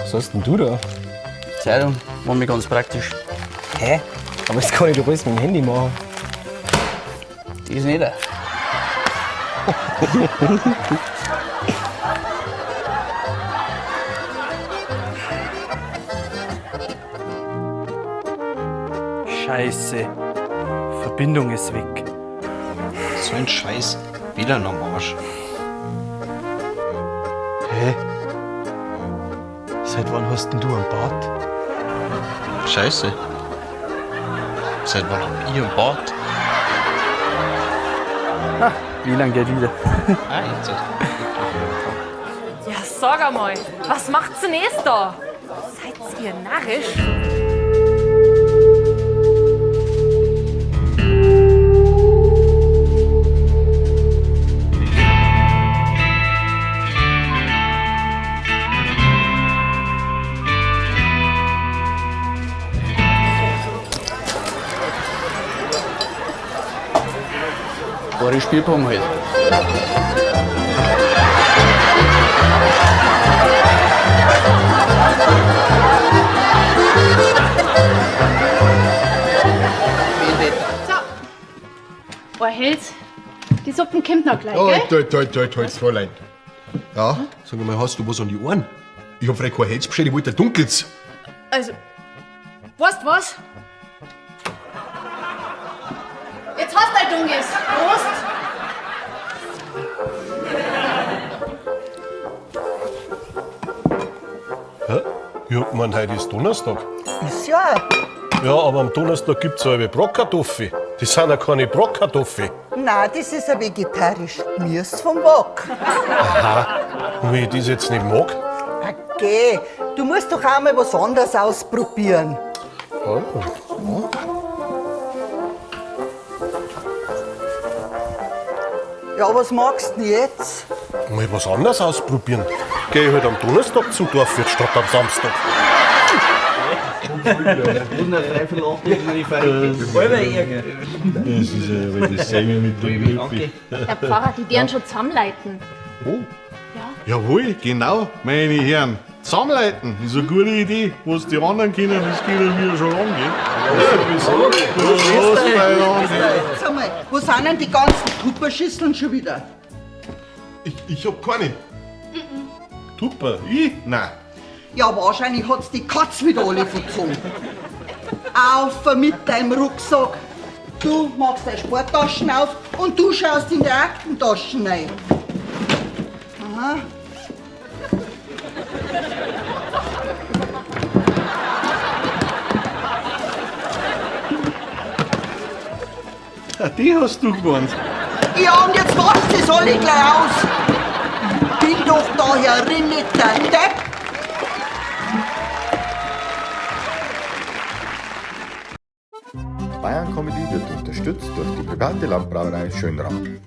Was hast denn du da? Zeitung, war mir ganz praktisch. Hä? Aber das kann ich doch alles mit dem Handy machen. Die ist nicht. Scheiße. Verbindung ist weg. So ein Scheiß. Wieder am Arsch. Hä? Seit wann hast denn du einen Bart? Scheiße. Seit wann habt ihr einen Bart? WLAN geht wieder. Ah, jetzt. Ja, sag einmal, was macht's denn jetzt da? Seid ihr narrisch? War die Spielbaum halt. Oh, Held, die Suppen kommt noch gleich, Halt, gell? halt, Fräulein. Ja, sag mal, hast du was an die Ohren? Ich hab frei kein Holz bestellt, ich wollte ein dunkles. Also, weißt du was? Jetzt hast du ein Dunges. Prost! Hä? Ja, man, heute ist Donnerstag. Ist ja. Ja, aber am Donnerstag gibt's ja eine Bratkartoffel. Das sind ja keine Bratkartoffeln. Nein, das ist ein vegetarisch Gemüse vom Wok. Und wenn ich das jetzt nicht mag? Okay, du musst doch auch mal was anderes ausprobieren. Ja, was magst du denn jetzt? Mal was anderes ausprobieren. Geh ich halt am Donnerstag zum Dorfwirt statt am Samstag. Das ist ja das Sänger mit dem Wilfi. Herr Pfarrer, die deren schon zusammenleiten. Jawohl, genau, meine Herren. Zusammenleiten ist eine gute Idee. Was die anderen kennen, das können wir schon lange. Sag mal, wo sind denn die ganzen Tupperschüsseln schon wieder? Ich hab keine. Tupper, ich? Nein. Ja, wahrscheinlich hat's die Katz wieder alle verzogen. Auf mit deinem Rucksack. Du machst deine Sporttaschen auf und du schaust in die Aktentaschen rein. Aha. Die hast du gewonnen. Ja, und jetzt machst du es alle gleich aus. Bin doch da herin nicht der Depp. Bayern Comedy wird unterstützt durch die private Landbrauerei Schönraum.